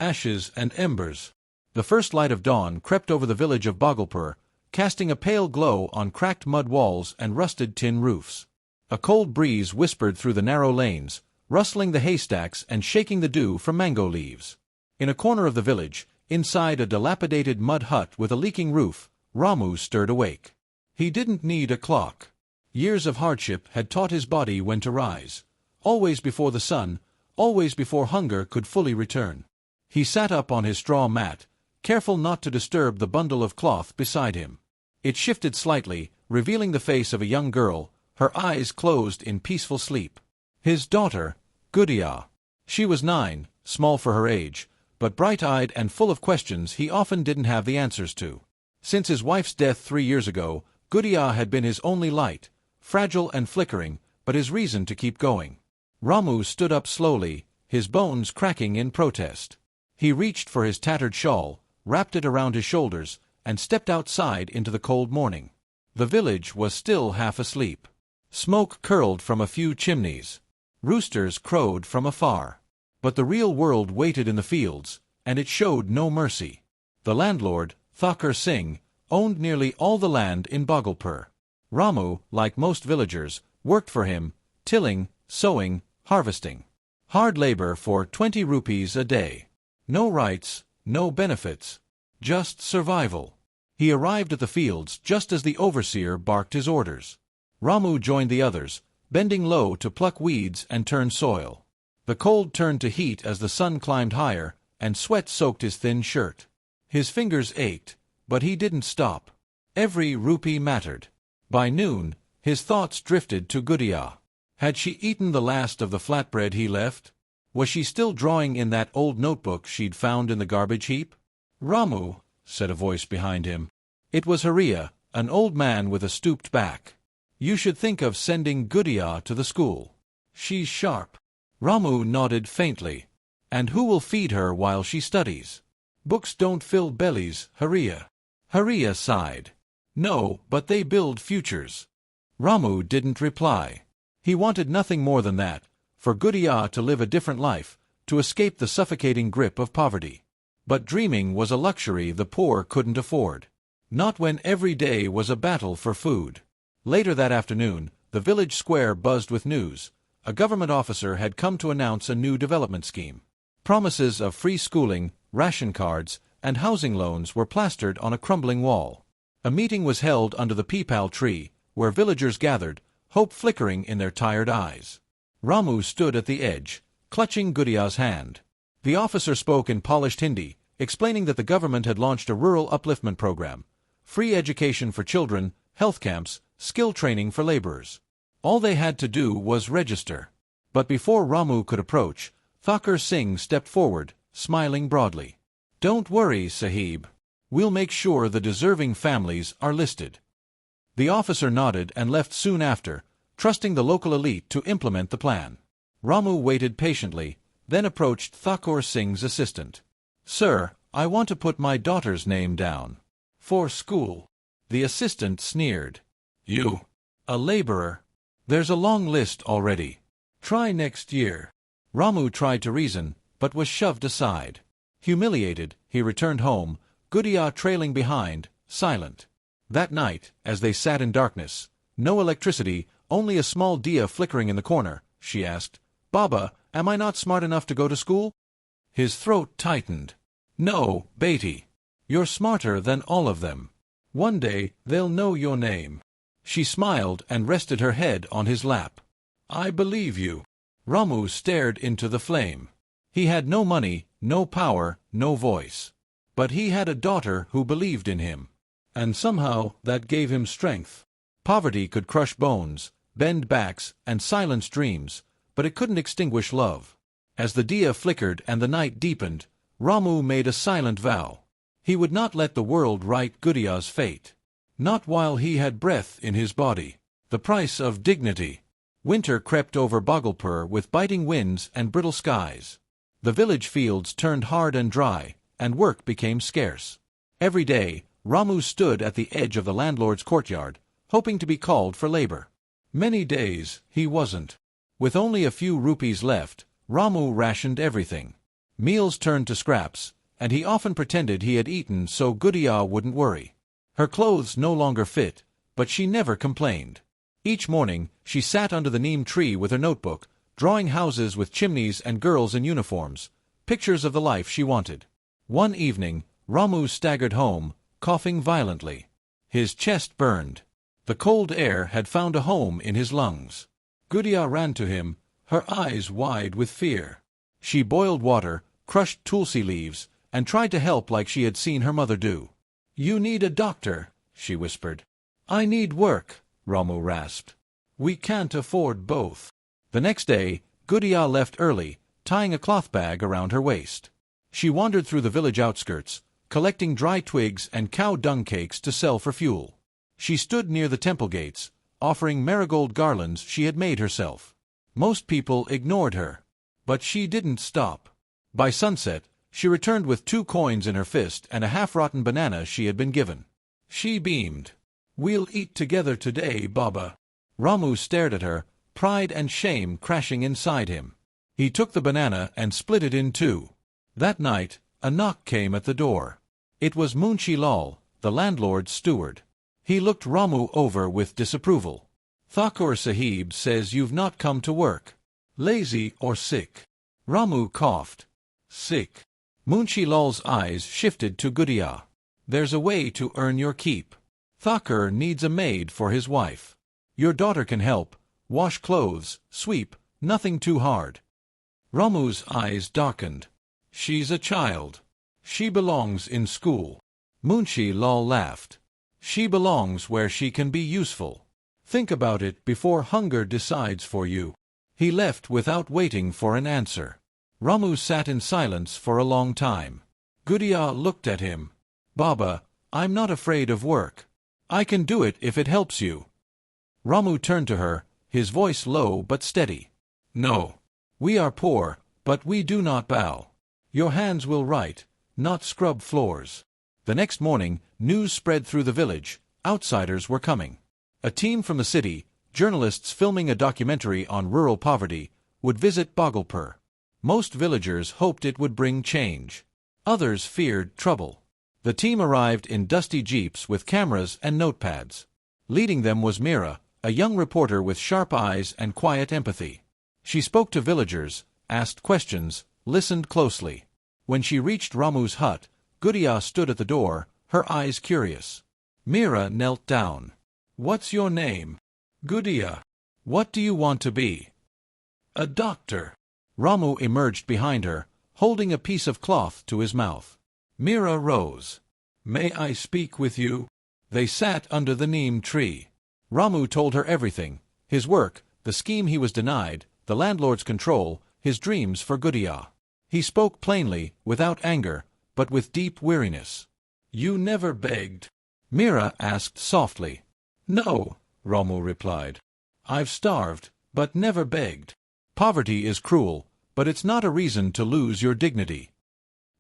ashes and embers. The first light of dawn crept over the village of Bhagalpur, casting a pale glow on cracked mud walls and rusted tin roofs. A cold breeze whispered through the narrow lanes, rustling the haystacks and shaking the dew from mango leaves. In a corner of the village, inside a dilapidated mud hut with a leaking roof, Ramu stirred awake. He didn't need a clock. Years of hardship had taught his body when to rise, always before the sun, always before hunger could fully return. He sat up on his straw mat, careful not to disturb the bundle of cloth beside him. It shifted slightly, revealing the face of a young girl, her eyes closed in peaceful sleep. His daughter, Gudiya. She was 9, small for her age, but bright-eyed and full of questions he often didn't have the answers to. Since his wife's death 3 years ago, Gudiya had been his only light, fragile and flickering, but his reason to keep going. Ramu stood up slowly, his bones cracking in protest. He reached for his tattered shawl, wrapped it around his shoulders, and stepped outside into the cold morning. The village was still half asleep. Smoke curled from a few chimneys. Roosters crowed from afar. But the real world waited in the fields, and it showed no mercy. The landlord, Thakur Singh, owned nearly all the land in Bhagalpur. Ramu, like most villagers, worked for him, tilling, sowing, harvesting. Hard labor for 20 rupees a day. No rights, no benefits. Just survival. He arrived at the fields just as the overseer barked his orders. Ramu joined the others, bending low to pluck weeds and turn soil. The cold turned to heat as the sun climbed higher, and sweat soaked his thin shirt. His fingers ached, but he didn't stop. Every rupee mattered. By noon, his thoughts drifted to Gudiya. Had she eaten the last of the flatbread he left? Was she still drawing in that old notebook she'd found in the garbage heap? "Ramu," said a voice behind him. It was Hariya, an old man with a stooped back. "You should think of sending Gudiya to the school. She's sharp." Ramu nodded faintly. "And who will feed her while she studies?" "Books don't fill bellies, Hariya." Hariya sighed. "No, but they build futures." Ramu didn't reply. He wanted nothing more than that, for Gudiya to live a different life, to escape the suffocating grip of poverty. But dreaming was a luxury the poor couldn't afford. Not when every day was a battle for food. Later that afternoon, the village square buzzed with news. A government officer had come to announce a new development scheme. Promises of free schooling, ration cards, and housing loans were plastered on a crumbling wall. A meeting was held under the peepal tree, where villagers gathered, hope flickering in their tired eyes. Ramu stood at the edge, clutching Gudiya's hand. The officer spoke in polished Hindi, explaining that the government had launched a rural upliftment program. Free education for children, health camps, skill training for laborers. All they had to do was register. But before Ramu could approach, Thakur Singh stepped forward, smiling broadly. "Don't worry, Sahib. We'll make sure the deserving families are listed." The officer nodded and left soon after, trusting the local elite to implement the plan. Ramu waited patiently, then approached Thakur Singh's assistant. "Sir, I want to put my daughter's name down. For school." The assistant sneered. "You? A laborer? There's a long list already. Try next year." Ramu tried to reason, but was shoved aside. Humiliated, he returned home, Gudiya trailing behind, silent. That night, as they sat in darkness, no electricity, only a small diya flickering in the corner, she asked, "Baba, am I not smart enough to go to school?" His throat tightened. "No, Beti. You're smarter than all of them. One day, they'll know your name." She smiled and rested her head on his lap. "I believe you." Ramu stared into the flame. He had no money, no power, no voice. But he had a daughter who believed in him. And somehow that gave him strength. Poverty could crush bones, bend backs, and silence dreams, but it couldn't extinguish love. As the diya flickered and the night deepened, Ramu made a silent vow. He would not let the world write Gudiya's fate. Not while he had breath in his body. The price of dignity. Winter crept over Bhagalpur with biting winds and brittle skies. The village fields turned hard and dry, and work became scarce. Every day, Ramu stood at the edge of the landlord's courtyard, hoping to be called for labor. Many days, he wasn't. With only a few rupees left, Ramu rationed everything. Meals turned to scraps, and he often pretended he had eaten so Gudiya wouldn't worry. Her clothes no longer fit, but she never complained. Each morning, she sat under the neem tree with her notebook, drawing houses with chimneys and girls in uniforms, pictures of the life she wanted. One evening, Ramu staggered home, coughing violently. His chest burned. The cold air had found a home in his lungs. Gudiya ran to him, her eyes wide with fear. She boiled water, crushed tulsi leaves, and tried to help like she had seen her mother do. "You need a doctor," she whispered. "I need work," Ramu rasped. "We can't afford both." The next day, Gudiya left early, tying a cloth bag around her waist. She wandered through the village outskirts, collecting dry twigs and cow dung cakes to sell for fuel. She stood near the temple gates, offering marigold garlands she had made herself. Most people ignored her. But she didn't stop. By sunset, she returned with 2 coins in her fist and a half-rotten banana she had been given. She beamed. "We'll eat together today, Baba." Ramu stared at her, pride and shame crashing inside him. He took the banana and split it in 2. That night, a knock came at the door. It was Munshi Lal, the landlord's steward. He looked Ramu over with disapproval. "Thakur Sahib says you've not come to work. Lazy or sick?" Ramu coughed. "Sick." Munshi Lal's eyes shifted to Gudiya. "There's a way to earn your keep. Thakur needs a maid for his wife. Your daughter can help, wash clothes, sweep, nothing too hard." Ramu's eyes darkened. "She's a child. She belongs in school." Munshi Lal laughed. "She belongs where she can be useful. Think about it before hunger decides for you." He left without waiting for an answer. Ramu sat in silence for a long time. Gudiya looked at him. "Baba, I'm not afraid of work. I can do it if it helps you." Ramu turned to her, his voice low but steady. "No. We are poor, but we do not bow. Your hands will write, not scrub floors." The next morning, news spread through the village. Outsiders were coming. A team from the city, journalists filming a documentary on rural poverty, would visit Bhagalpur. Most villagers hoped it would bring change. Others feared trouble. The team arrived in dusty jeeps with cameras and notepads. Leading them was Meera, a young reporter with sharp eyes and quiet empathy. She spoke to villagers, asked questions, listened closely. When she reached Ramu's hut, Gudiya stood at the door, her eyes curious. Meera knelt down. "What's your name?" "Gudiya." "What do you want to be?" "A doctor." Ramu emerged behind her, holding a piece of cloth to his mouth. Meera rose. "May I speak with you?" They sat under the neem tree. Ramu told her everything, his work, the scheme he was denied, the landlord's control, his dreams for Gudiya. He spoke plainly, without anger, but with deep weariness. "You never begged?" Meera asked softly. "No," Ramu replied. "I've starved, but never begged. Poverty is cruel, but it's not a reason to lose your dignity."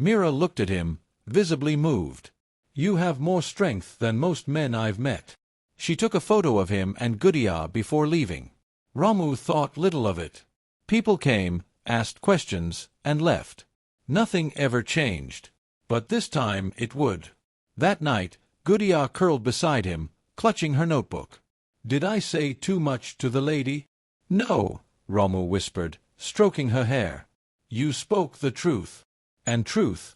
Meera looked at him, visibly moved. "You have more strength than most men I've met." She took a photo of him and Gudiya before leaving. Ramu thought little of it. People came, asked questions, and left. Nothing ever changed. But this time it would. That night, Gudiya curled beside him, clutching her notebook. "Did I say too much to the lady?" "No," Ramu whispered, stroking her hair. "You spoke the truth. And truth,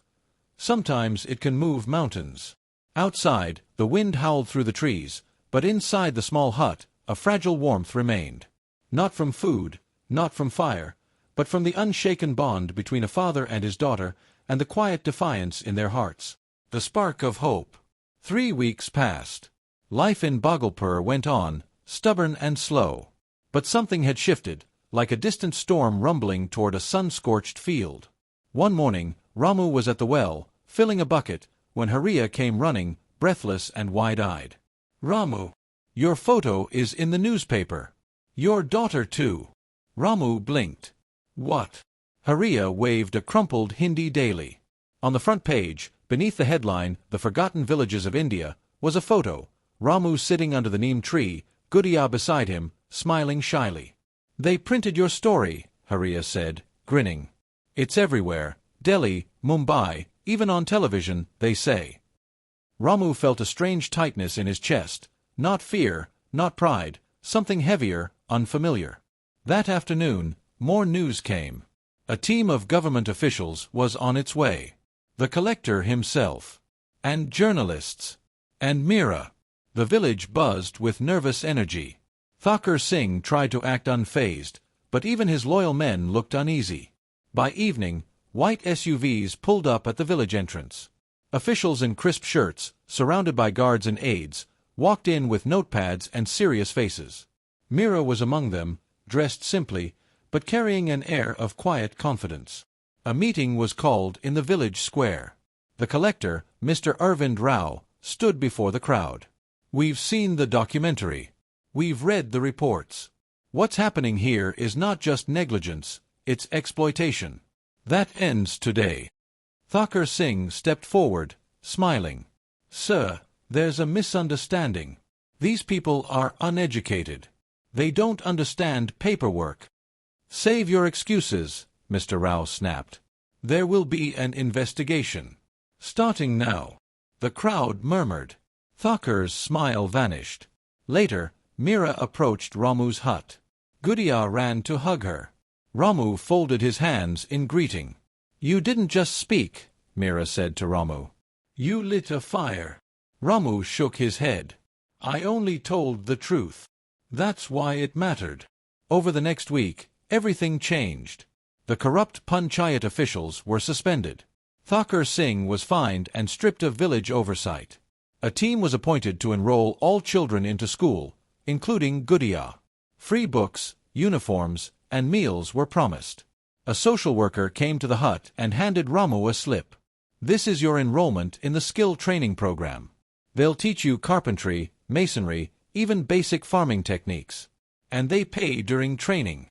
sometimes it can move mountains." Outside, the wind howled through the trees, but inside the small hut, a fragile warmth remained. Not from food, not from fire, but from the unshaken bond between a father and his daughter, and the quiet defiance in their hearts. The spark of hope. 3 weeks passed. Life in Bhagalpur went on, stubborn and slow. But something had shifted, like a distant storm rumbling toward a sun-scorched field. One morning, Ramu was at the well, filling a bucket, when Hariya came running, breathless and wide-eyed. "Ramu, your photo is in the newspaper. Your daughter too." Ramu blinked. "What?" Hariya waved a crumpled Hindi daily. On the front page, beneath the headline, "The Forgotten Villages of India," was a photo, Ramu sitting under the neem tree, Gudiya beside him, smiling shyly. "They printed your story," Hariya said, grinning. "It's everywhere, Delhi, Mumbai, even on television, they say. Ramu felt a strange tightness in his chest, not fear, not pride, something heavier, unfamiliar. That afternoon, more news came. A team of government officials was on its way. The collector himself. And journalists. And Meera. The village buzzed with nervous energy. Thakur Singh tried to act unfazed, but even his loyal men looked uneasy. By evening, white SUVs pulled up at the village entrance. Officials in crisp shirts, surrounded by guards and aides, walked in with notepads and serious faces. Meera was among them, dressed simply, but carrying an air of quiet confidence. A meeting was called in the village square. The collector, Mr. Arvind Rao, stood before the crowd. "We've seen the documentary. We've read the reports. What's happening here is not just negligence, it's exploitation. That ends today." Thakur Singh stepped forward, smiling. "Sir, there's a misunderstanding. These people are uneducated. They don't understand paperwork." "Save your excuses," Mr. Rao snapped. "There will be an investigation. Starting now." The crowd murmured. Thakur's smile vanished. Later, Meera approached Ramu's hut. Gudiya ran to hug her. Ramu folded his hands in greeting. "You didn't just speak," Meera said to Ramu. "You lit a fire." Ramu shook his head. "I only told the truth. That's why it mattered." Over the next week, everything changed. The corrupt panchayat officials were suspended. Thakur Singh was fined and stripped of village oversight. A team was appointed to enroll all children into school, including Gudiya. Free books, uniforms, and meals were promised. A social worker came to the hut and handed Ramu a slip. "This is your enrollment in the skill training program. They'll teach you carpentry, masonry, even basic farming techniques. And they pay during training."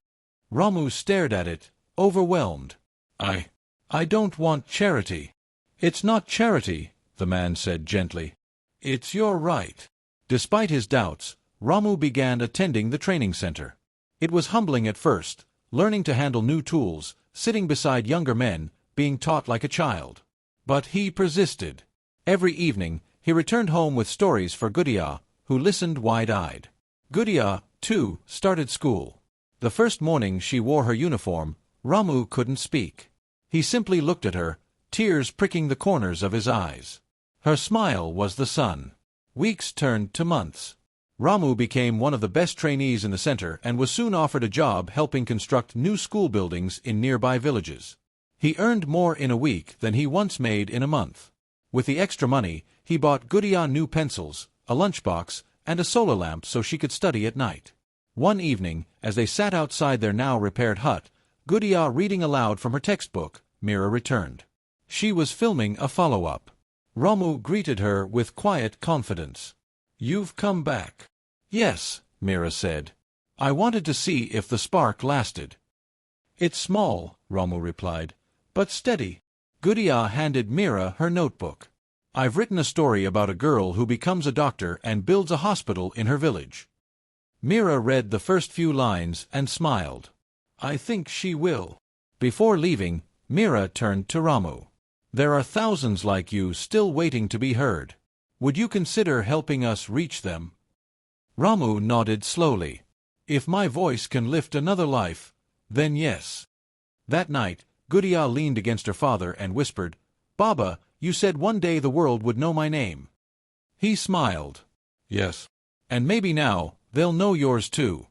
Ramu stared at it, overwhelmed. I don't want charity." "It's not charity," the man said gently. "It's your right." Despite his doubts, Ramu began attending the training center. It was humbling at first, learning to handle new tools, sitting beside younger men, being taught like a child. But he persisted. Every evening, he returned home with stories for Gudiya, who listened wide-eyed. Gudiya, too, started school. The first morning she wore her uniform, Ramu couldn't speak. He simply looked at her, tears pricking the corners of his eyes. Her smile was the sun. Weeks turned to months. Ramu became one of the best trainees in the center and was soon offered a job helping construct new school buildings in nearby villages. He earned more in a week than he once made in a month. With the extra money, he bought Gudiya new pencils, a lunchbox, and a solar lamp so she could study at night. One evening, as they sat outside their now-repaired hut, Gudiya reading aloud from her textbook, Meera returned. She was filming a follow-up. Ramu greeted her with quiet confidence. "You've come back." "Yes," Meera said. "I wanted to see if the spark lasted." "It's small," Ramu replied, "but steady." Gudiya handed Meera her notebook. "I've written a story about a girl who becomes a doctor and builds a hospital in her village." Meera read the first few lines and smiled. "I think she will." Before leaving, Meera turned to Ramu. "There are thousands like you still waiting to be heard. Would you consider helping us reach them?" Ramu nodded slowly. "If my voice can lift another life, then yes." That night, Gudiya leaned against her father and whispered, "Baba, you said one day the world would know my name." He smiled. "Yes. And maybe now, they'll know yours too."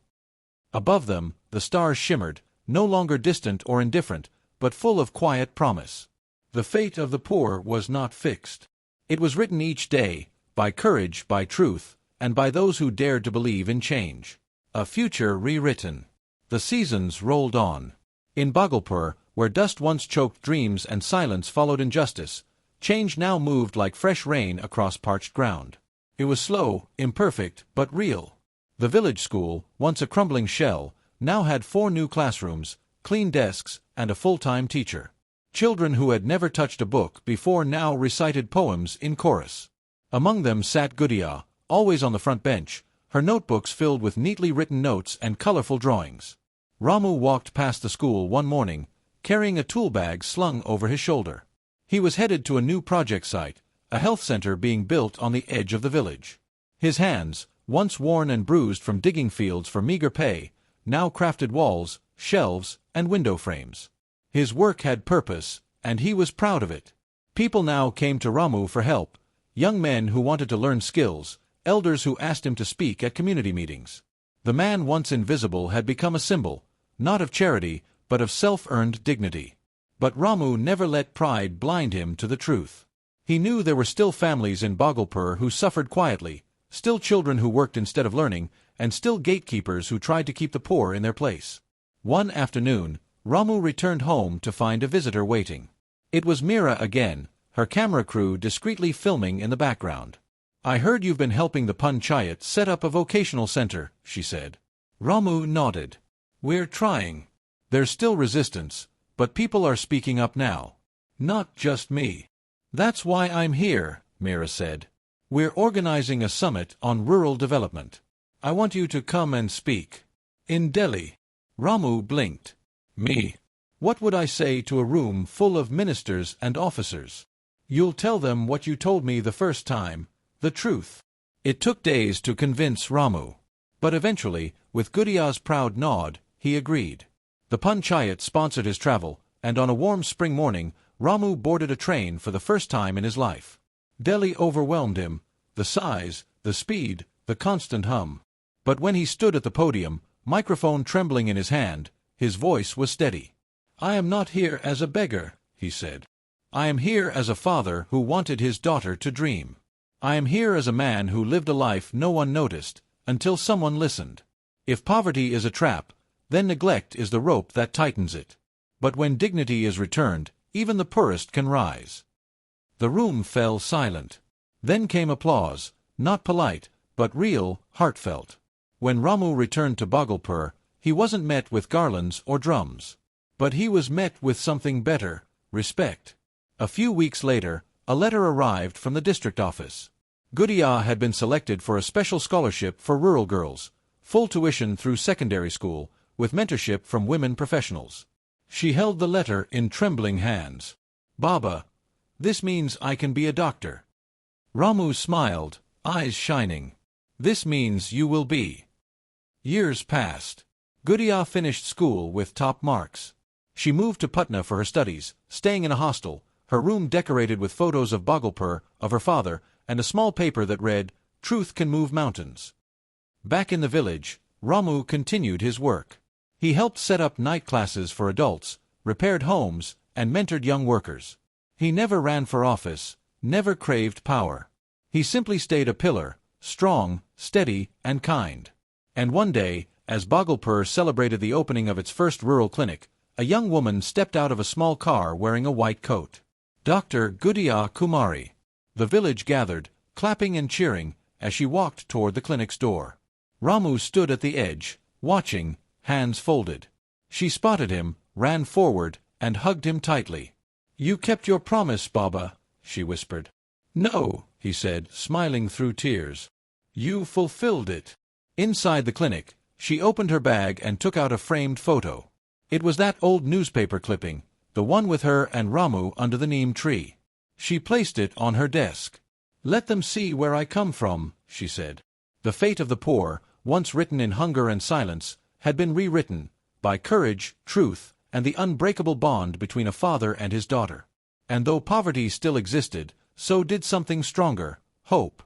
Above them, the stars shimmered, no longer distant or indifferent, but full of quiet promise. The fate of the poor was not fixed. It was written each day, by courage, by truth, and by those who dared to believe in change. A future rewritten. The seasons rolled on. In Bhagalpur, where dust once choked dreams and silence followed injustice, change now moved like fresh rain across parched ground. It was slow, imperfect, but real. The village school, once a crumbling shell, now had 4 new classrooms, clean desks, and a full-time teacher. Children who had never touched a book before now recited poems in chorus. Among them sat Gudiya, always on the front bench, her notebooks filled with neatly written notes and colorful drawings. Ramu walked past the school one morning, carrying a tool bag slung over his shoulder. He was headed to a new project site, a health center being built on the edge of the village. His hands, once worn and bruised from digging fields for meager pay, now crafted walls, shelves, and window frames. His work had purpose, and he was proud of it. People now came to Ramu for help, young men who wanted to learn skills, elders who asked him to speak at community meetings. The man once invisible had become a symbol, not of charity, but of self-earned dignity. But Ramu never let pride blind him to the truth. He knew there were still families in Bhagalpur who suffered quietly, still children who worked instead of learning, and still gatekeepers who tried to keep the poor in their place. One afternoon, Ramu returned home to find a visitor waiting. It was Meera again, her camera crew discreetly filming in the background. "I heard you've been helping the panchayat set up a vocational center," she said. Ramu nodded. "We're trying. There's still resistance, but people are speaking up now. Not just me. That's why I'm here," Meera said. "We're organizing a summit on rural development. I want you to come and speak. In Delhi." Ramu blinked. "Me? What would I say to a room full of ministers and officers? You'll tell them what you told me the first time, the truth." It took days to convince Ramu. But eventually, with Gudiya's proud nod, he agreed. The panchayat sponsored his travel, and on a warm spring morning, Ramu boarded a train for the first time in his life. Delhi overwhelmed him, the size, the speed, the constant hum. But when he stood at the podium, microphone trembling in his hand, his voice was steady. "I am not here as a beggar," he said. "I am here as a father who wanted his daughter to dream. I am here as a man who lived a life no one noticed, until someone listened. If poverty is a trap, then neglect is the rope that tightens it. But when dignity is returned, even the poorest can rise." The room fell silent. Then came applause, not polite, but real, heartfelt. When Ramu returned to Bhagalpur, he wasn't met with garlands or drums. But he was met with something better, respect. A few weeks later, a letter arrived from the district office. Gudiya had been selected for a special scholarship for rural girls, full tuition through secondary school, with mentorship from women professionals. She held the letter in trembling hands. "Baba, this means I can be a doctor." Ramu smiled, eyes shining. "This means you will be." Years passed. Gudiya finished school with top marks. She moved to Patna for her studies, staying in a hostel, her room decorated with photos of Bhagalpur, of her father, and a small paper that read, "Truth can move mountains." Back in the village, Ramu continued his work. He helped set up night classes for adults, repaired homes, and mentored young workers. He never ran for office, never craved power. He simply stayed a pillar, strong, steady, and kind. And one day, as Bhagalpur celebrated the opening of its first rural clinic, a young woman stepped out of a small car wearing a white coat. Dr. Gudiya Kumari. The village gathered, clapping and cheering, as she walked toward the clinic's door. Ramu stood at the edge, watching, hands folded. She spotted him, ran forward, and hugged him tightly. "You kept your promise, Baba," she whispered. "No," he said, smiling through tears. "You fulfilled it." Inside the clinic, she opened her bag and took out a framed photo. It was that old newspaper clipping, the one with her and Ramu under the neem tree. She placed it on her desk. "Let them see where I come from," she said. The fate of the poor, once written in hunger and silence, had been rewritten, by courage, truth, and the unbreakable bond between a father and his daughter. And though poverty still existed, so did something stronger, hope.